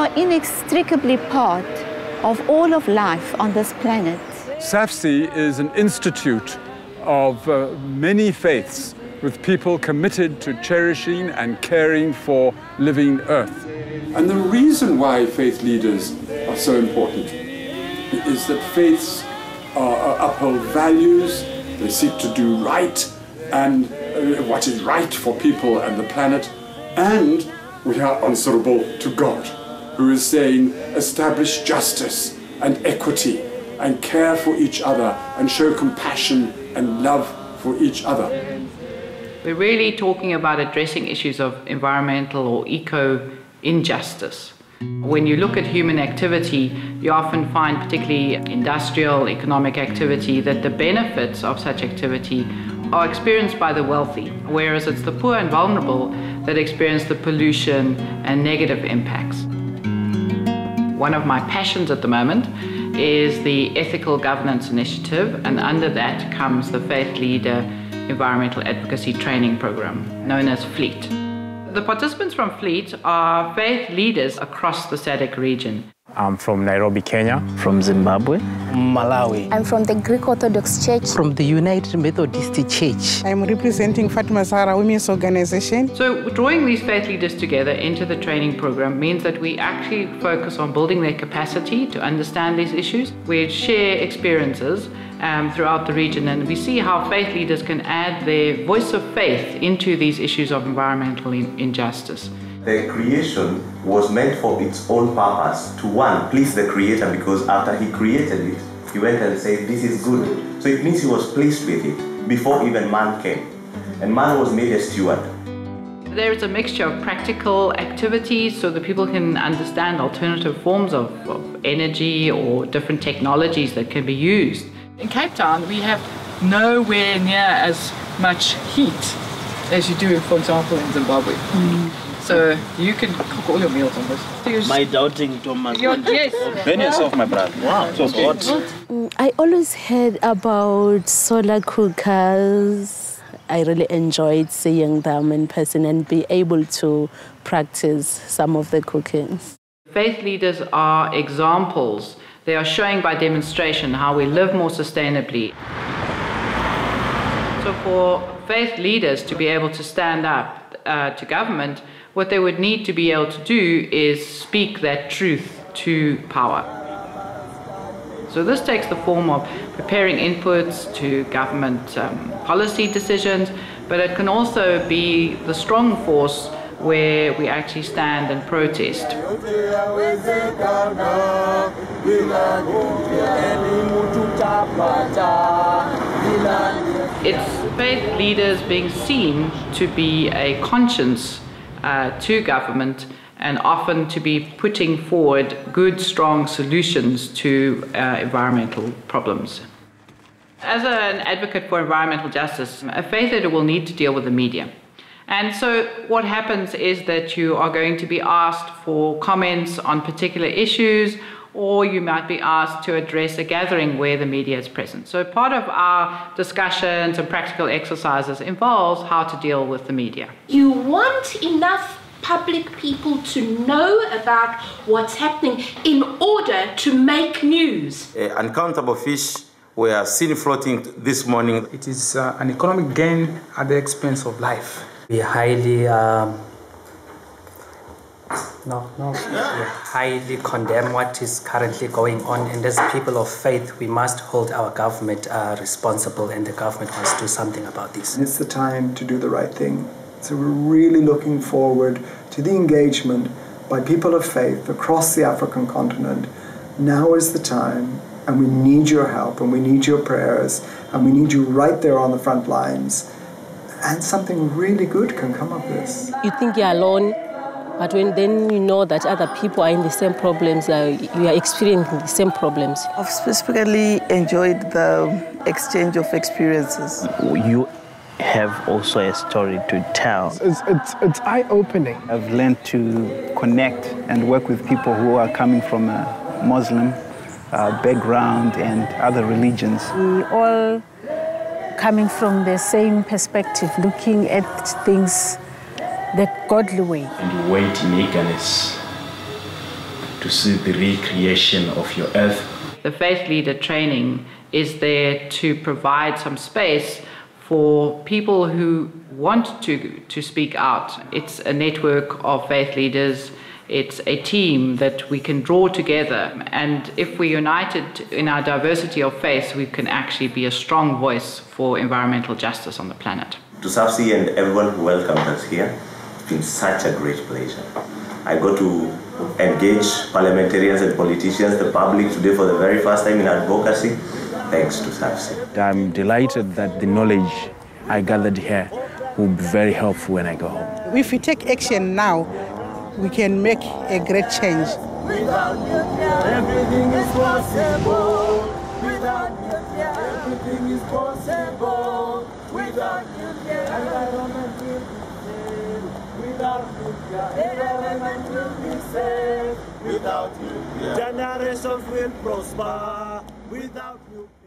are inextricably part of all of life on this planet. SAFCEI is an institute of many faiths with people committed to cherishing and caring for living Earth. And the reason why faith leaders are so important is that faiths uphold values, they seek to do right and what is right for people and the planet, and we are answerable to God, who is saying establish justice and equity and care for each other and show compassion and love for each other. We're really talking about addressing issues of environmental or eco-injustice. When you look at human activity, you often find, particularly industrial, economic activity, that the benefits of such activity are experienced by the wealthy, whereas it's the poor and vulnerable that experience the pollution and negative impacts. One of my passions at the moment is the Ethical Governance Initiative, and under that comes the Faith Leader Environmental Advocacy Training Program, known as FLEAT. The participants from FLEAT are faith leaders across the SADC region. I'm from Nairobi, Kenya. From Zimbabwe. Malawi. I'm from the Greek Orthodox Church. From the United Methodist Church. I'm representing Fatima Zahra Women's Organization. So drawing these faith leaders together into the training program means that we actually focus on building their capacity to understand these issues. We share experiences throughout the region, and we see how faith leaders can add their voice of faith into these issues of environmental injustice. The creation was meant for its own purpose, to one, please the Creator, because after He created it, He went and said, this is good. So it means He was pleased with it before even man came. And man was made a steward. There is a mixture of practical activities so that people can understand alternative forms of energy or different technologies that can be used. In Cape Town, we have nowhere near as much heat as you do, for example, in Zimbabwe. So you can cook all your meals on this. My doubting Thomas. Yes. Burn yourself, my brother. Wow. So hot. I always heard about solar cookers. I really enjoyed seeing them in person and be able to practice some of the cookings. Faith leaders are examples. They are showing by demonstration how we live more sustainably. So for faith leaders to be able to stand up to government, what they would need to be able to do is speak that truth to power. So this takes the form of preparing inputs to government policy decisions, but it can also be the strong force where we actually stand and protest. It's faith leaders being seen to be a conscience to government and often to be putting forward good, strong solutions to environmental problems. As an advocate for environmental justice, a faith leader will need to deal with the media. And so what happens is that you are going to be asked for comments on particular issues, or you might be asked to address a gathering where the media is present. So part of our discussions and practical exercises involves how to deal with the media. You want enough public people to know about what's happening in order to make news. Uncountable fish were seen floating this morning. It is an economic gain at the expense of life. We highly highly condemn what is currently going on, and as people of faith, we must hold our government responsible, and the government must do something about this. It's the time to do the right thing. So we're really looking forward to the engagement by people of faith across the African continent. Now is the time, and we need your help, and we need your prayers, and we need you right there on the front lines. And something really good can come of this. You think you're alone, but then you know that other people are in the same problems, you are experiencing the same problems. I've specifically enjoyed the exchange of experiences. You have also a story to tell. It's eye-opening. I've learned to connect and work with people who are coming from a Muslim background and other religions. We all coming from the same perspective, looking at things the godly way. And you wait in eagerness to see the recreation of your earth. The faith leader training is there to provide some space for people who want to speak out. It's a network of faith leaders. It's a team that we can draw together. And if we're united in our diversity of faith, we can actually be a strong voice for environmental justice on the planet. To SAFCEI and everyone who welcomed us here, it's been such a great pleasure. I got to engage parliamentarians and politicians, the public today for the very first time in advocacy, thanks to SAFCEI. I'm delighted that the knowledge I gathered here will be very helpful when I go home. If we take action now, we can make a great change. Without nuclear, everything is possible. Without nuclear, everything is possible. Without nuclear, environment will be safe. Without nuclear, environment will be safe. Without nuclear, generations will prosper. Without nuclear.